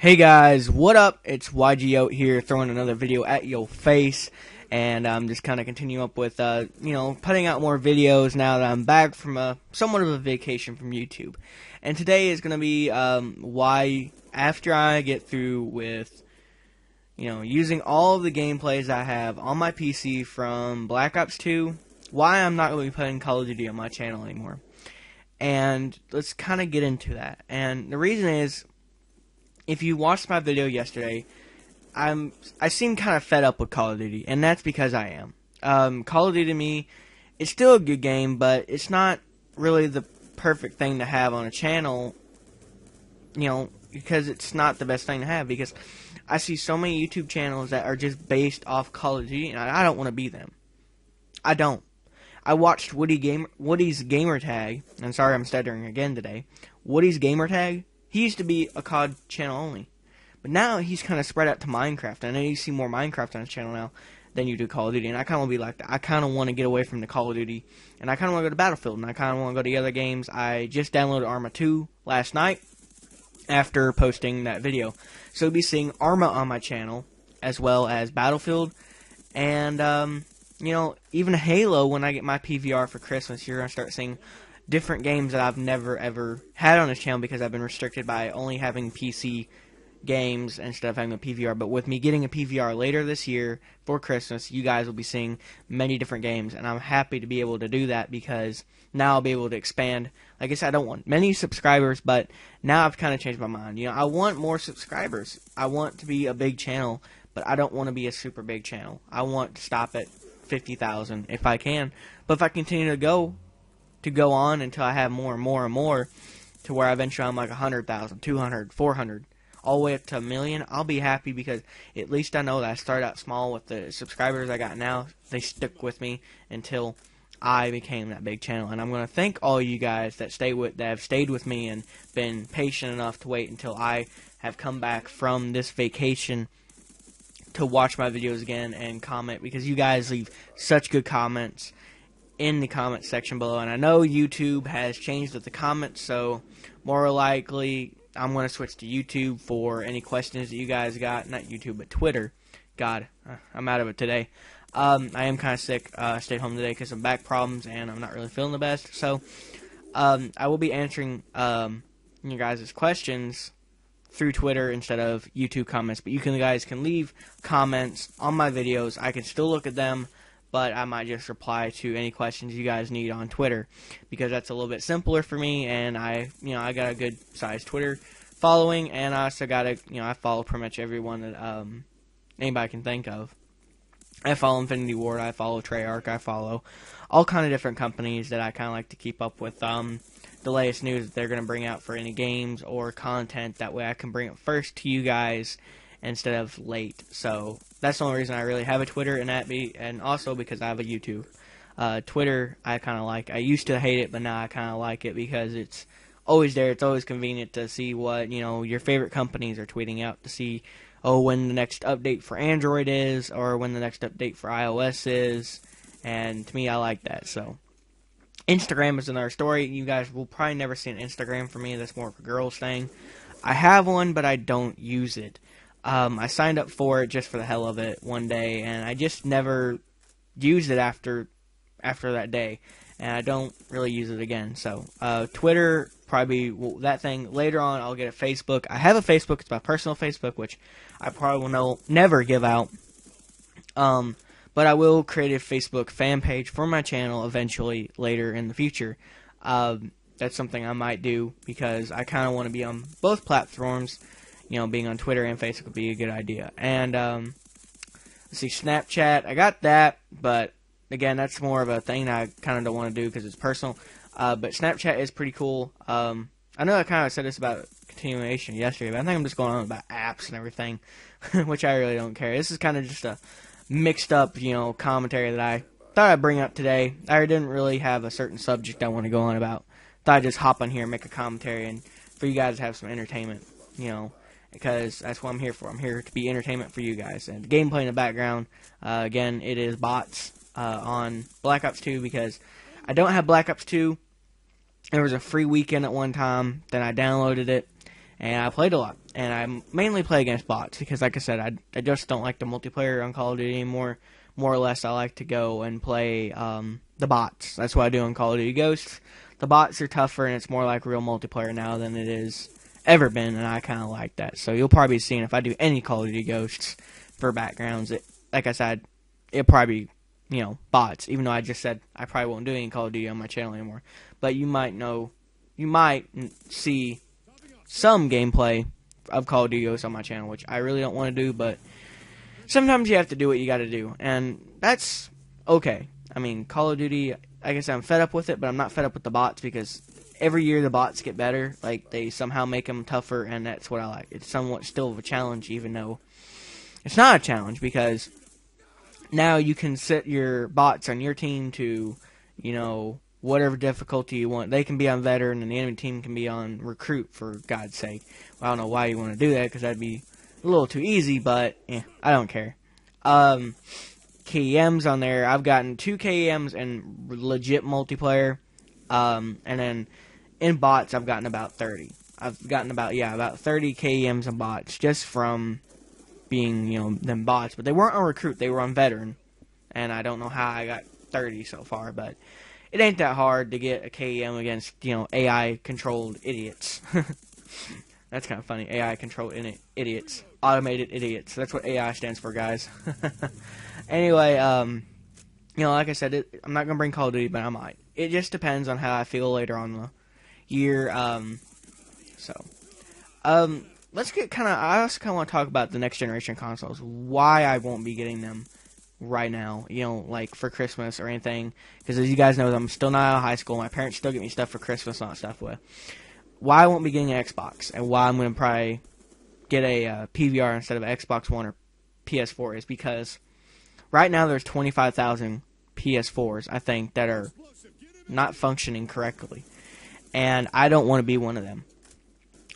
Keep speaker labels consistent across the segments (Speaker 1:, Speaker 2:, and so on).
Speaker 1: Hey guys, what up? It's YG out here throwing another video at your face, and I'm just kind of continue up with, putting out more videos now that I'm back from somewhat of a vacation from YouTube. And today is going to be why, after I get through with, using all of the gameplays I have on my PC from Black Ops 2, why I'm not going to be putting Call of Duty on my channel anymore. And let's kind of get into that. And the reason is, if you watched my video yesterday, I seem kind of fed up with Call of Duty, and that's because I am. Call of Duty to me, it's still a good game, but it's not really the perfect thing to have on a channel, because it's not the best thing to have, because I see so many YouTube channels that are just based off Call of Duty, and I don't want to be them. I don't. I watched Woody's Gamertag, and sorry I'm stuttering again today, Woody's Gamertag. He used to be a COD channel only, but now he's kind of spread out to Minecraft. I know you see more Minecraft on his channel now than you do Call of Duty, and I kind of want to be like that. I kind of want to get away from the Call of Duty, and I kind of want to go to Battlefield, and I kind of want to go to the other games. I just downloaded Arma 2 last night after posting that video, so you'll be seeing Arma on my channel as well as Battlefield, and even Halo. When I get my PVR for Christmas, you're gonna start seeing different games that I've never ever had on this channel because I've been restricted by only having PC games instead of having a PVR. But with me getting a PVR later this year for Christmas, you guys will be seeing many different games, and I'm happy to be able to do that because now I'll be able to expand. Like I said, I don't want many subscribers, but now I've kind of changed my mind. I want more subscribers. I want to be a big channel, but I don't want to be a super big channel. I want to stop at 50,000 if I can. But if I continue to go on until I have more and more and more, to where eventually I'm like 100,000, 200, 400, all the way up to 1 million, I'll be happy because at least I know that I started out small with the subscribers I got now. They stuck with me until I became that big channel, and I'm going to thank all you guys that have stayed with me and been patient enough to wait until I have come back from this vacation to watch my videos again and comment, because you guys leave such good comments in the comment section below. And I know YouTube has changed with the comments, so more likely I'm going to switch to YouTube for any questions that you guys got. Not YouTube, but Twitter. God, I'm out of it today. I am kind of sick. I stayed home today because of back problems, and I'm not really feeling the best. So I will be answering your guys' questions through Twitter instead of YouTube comments. But you guys can leave comments on my videos. I can still look at them, but I might just reply to any questions you guys need on Twitter, because that's a little bit simpler for me, and I got a good sized Twitter following, and I also got I follow pretty much everyone that anybody can think of. I follow Infinity Ward, I follow Treyarch, I follow all kind of different companies that I kind of like to keep up with the latest news that they're going to bring out for any games or content. That way I can bring it first to you guys instead of late. So that's the only reason I really have a Twitter, and also because I have a YouTube. Twitter I kind of like. I used to hate it, but now I kind of like it because it's always there. It's always convenient to see what your favorite companies are tweeting out, to see when the next update for Android is, or when the next update for iOS is. And to me, I like that. So Instagram is another story. You guys will probably never see an Instagram for me. That's more of a girl's thing. I have one, but I don't use it. I signed up for it just for the hell of it one day, and I just never used it after that day, and I don't really use it again. So Twitter, probably that thing. Later on, I'll get a Facebook. I have a Facebook. It's my personal Facebook, which I probably will never give out. But I will create a Facebook fan page for my channel eventually later in the future. That's something I might do because I kind of want to be on both platforms. Being on Twitter and Facebook would be a good idea. And let's see, Snapchat. I got that, but again, that's more of a thing that I kind of don't want to do because it's personal. But Snapchat is pretty cool. I know I kind of said this about continuation yesterday, but I think I'm just going on about apps and everything, which I really don't care. This is kind of just a mixed up, commentary that I thought I'd bring up today. I didn't really have a certain subject I want to go on about. Thought I'd just hop on here and make a commentary and for you guys to have some entertainment, because that's what I'm here for. I'm here to be entertainment for you guys. And the gameplay in the background, again, it is bots on Black Ops 2 because I don't have Black Ops 2. There was a free weekend at one time, then I downloaded it, and I played a lot. And I mainly play against bots because, like I said, I just don't like the multiplayer on Call of Duty anymore. More or less, I like to go and play the bots. That's what I do on Call of Duty Ghosts. The bots are tougher, and it's more like real multiplayer now than it is ever been, and I kind of like that. So you'll probably be seeing if I do any Call of Duty Ghosts for backgrounds, like I said, it'll probably be, bots. Even though I just said I probably won't do any Call of Duty on my channel anymore. But you might see some gameplay of Call of Duty Ghosts on my channel, which I really don't want to do, but sometimes you have to do what you got to do, and that's okay. I mean, Call of Duty, I guess I'm fed up with it, but I'm not fed up with the bots because every year the bots get better. Like, they somehow make them tougher, and that's what I like. It's somewhat still of a challenge, even though it's not a challenge, because now you can set your bots on your team to, whatever difficulty you want. They can be on veteran, and the enemy team can be on recruit, for God's sake. Well, I don't know why you want to do that, because that'd be a little too easy, but I don't care. KEMs on there, I've gotten 2 KEMs in legit multiplayer, and then in bots I've gotten about 30. I've gotten about 30 KEMs in bots just from being, them bots, but they weren't on recruit, they were on veteran, and I don't know how I got 30 so far, but it ain't that hard to get a KEM against, AI-controlled idiots. That's kind of funny, AI-controlled idiots. Automated idiots. That's what AI stands for, guys. Anyway, like I said, I'm not going to bring Call of Duty, but I might. It just depends on how I feel later on in the year. Let's get I also kind of want to talk about the next generation consoles. Why I won't be getting them right now, like for Christmas or anything. Because as you guys know, I'm still not out of high school. My parents still get me stuff for Christmas and all that stuff with. Why I won't be getting an Xbox, and why I'm going to probably get a PVR instead of Xbox One or PS4 is because right now there's 25,000 PS4s, I think, that are not functioning correctly. And I don't want to be one of them.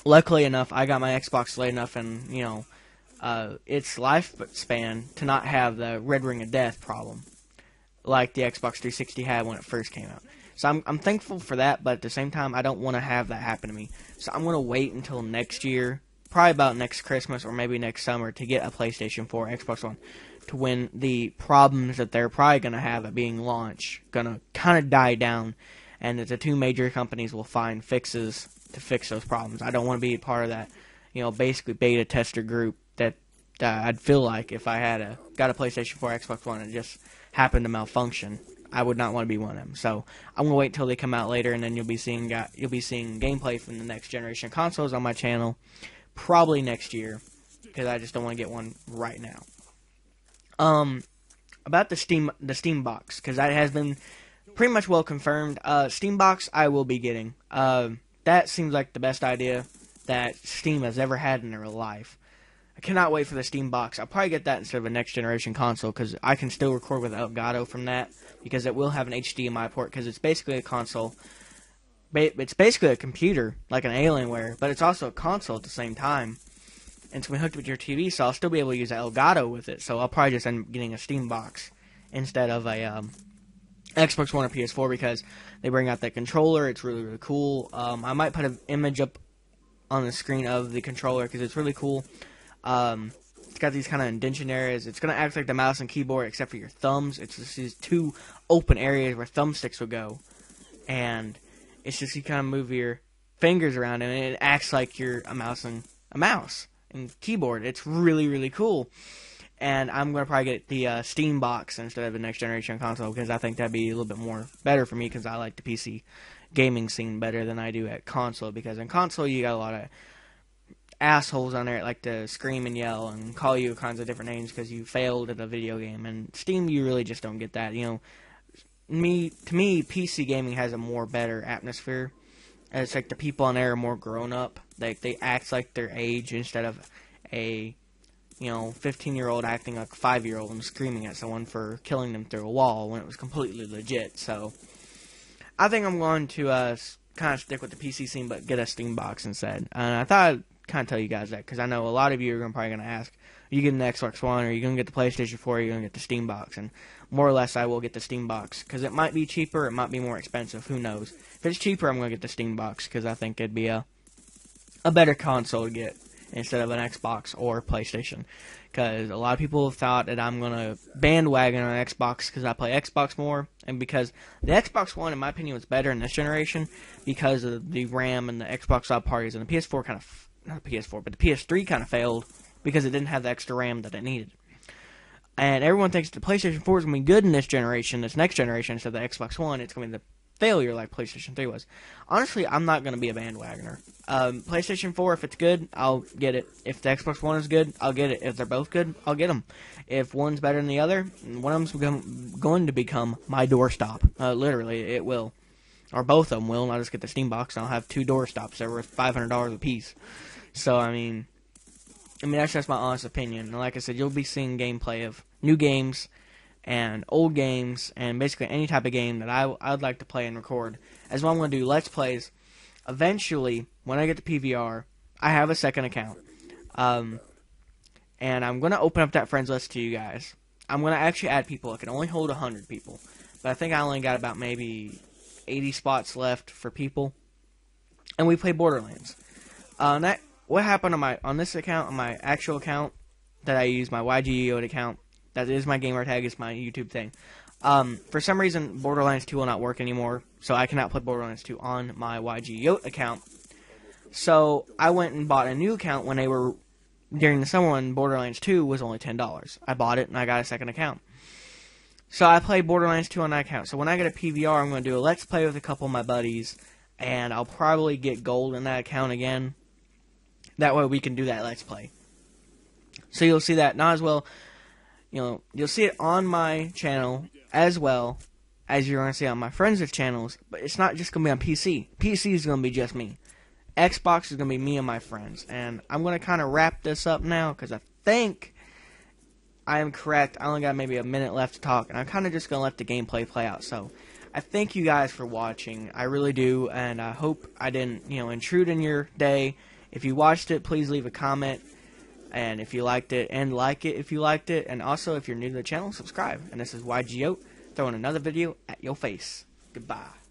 Speaker 1: Luckily enough, I got my Xbox late enough and, its lifespan to not have the red ring of death problem like the Xbox 360 had when it first came out. So I'm thankful for that, but at the same time, I don't want to have that happen to me. So I'm going to wait until next year, probably about next Christmas or maybe next summer, to get a PlayStation 4 or Xbox One, to when the problems that they're probably going to have at being launched going to kind of die down, and that the 2 major companies will find fixes to fix those problems. I don't want to be a part of that, basically beta tester group that I'd feel like if I had got a PlayStation 4 or Xbox One and it just happened to malfunction. I would not want to be one of them. So I'm gonna wait till they come out later, and then you'll be seeing gameplay from the next generation consoles on my channel, probably next year, because I just don't want to get one right now. About the Steam box, because that has been pretty much well confirmed. Steam box I will be getting. That seems like the best idea that Steam has ever had in their life. I cannot wait for the Steam box. I'll probably get that instead of a next generation console, because I can still record with Elgato from that, because it will have an HDMI port, because it's basically a console. It's basically a computer, like an Alienware, but it's also a console at the same time. And so when hooked up with your TV, so I'll still be able to use Elgato with it, so I'll probably just end up getting a Steam box instead of a Xbox One or PS4, because they bring out that controller. It's really, really cool. I might put an image up on the screen of the controller, because it's really cool. It's got these kind of indentation areas. It's going to act like the mouse and keyboard except for your thumbs. It's just these 2 open areas where thumbsticks will go. And it's just you kind of move your fingers around it, and it acts like you're a mouse and keyboard. It's really, really cool. And I'm going to probably get the Steam box instead of the next generation console, because I think that'd be a little bit more better for me, because I like the PC gaming scene better than I do at console. Because in console you got a lot of assholes on there that like to scream and yell and call you all kinds of different names because you failed at a video game. And Steam, you really just don't get that. To me, PC gaming has a more better atmosphere. It's like the people on there are more grown up. They act like their age instead of a 15-year-old acting like a 5-year-old and screaming at someone for killing them through a wall when it was completely legit. So I think I'm going to kind of stick with the PC scene, but get a Steam box instead. And I thought I'd kind of tell you guys that, because I know a lot of you are probably going to ask, are you getting the Xbox One, or are you going to get the PlayStation 4, or are you going to get the Steam box? And more or less I will get the Steam box, because it might be cheaper, it might be more expensive, who knows. If it's cheaper, I'm going to get the Steam box, because I think it'd be a a better console to get instead of an Xbox or PlayStation. Because a lot of people have thought that I'm going to bandwagon on Xbox because I play Xbox more, and because the Xbox One, in my opinion, was better in this generation because of the RAM and the Xbox Live parties, and the PS4 kind of, not the PS4, but the PS3 kind of failed because it didn't have the extra RAM that it needed. And everyone thinks the PlayStation 4 is going to be good in this generation, this next generation, instead of the Xbox One. It's going to be the failure like PlayStation 3 was. Honestly, I'm not going to be a bandwagoner. PlayStation 4, if it's good, I'll get it. If the Xbox One is good, I'll get it. If they're both good, I'll get them. If one's better than the other, one of them's going to become my doorstop. Literally, it will. Or both of them will, and I'll just get the Steam box, and I'll have 2 doorstops that are worth $500 a piece. So, I mean, that's just my honest opinion. And like I said, you'll be seeing gameplay of new games and old games, and basically any type of game that I'd like to play and record. As well, I'm going to do Let's Plays. Eventually, when I get the PVR, I have a second account. And I'm going to open up that friends list to you guys. I'm going to actually add people. It can only hold 100 people. But I think I only got about maybe 80 spots left for people. And we play Borderlands. What happened on this account, on my actual account that I use, my YGEO account, that is my gamer tag, it's my YouTube thing. For some reason, Borderlands 2 will not work anymore, so I cannot play Borderlands 2 on my YGEO account. So I went and bought a new account when they were, during the summer when Borderlands 2 was only $10. I bought it and I got a second account. So I play Borderlands 2 on that account. So when I get a PVR, I'm going to do a Let's Play with a couple of my buddies, and I'll probably get gold in that account again. That way we can do that Let's Play. So you'll see that, not as well, you'll see it on my channel as well as you're going to see on my friends' channels, but it's not just going to be on PC. PC is going to be just me. Xbox is going to be me and my friends. And I'm going to kind of wrap this up now because I think I am correct. I only got maybe a minute left to talk, and I'm kind of just going to let the gameplay play out. So I thank you guys for watching. I really do, and I hope I didn't, intrude in your day. If you watched it, please leave a comment. And if you liked it, and like it if you liked it. And also, if you're new to the channel, subscribe. And this is YGO, throwing another video at your face. Goodbye.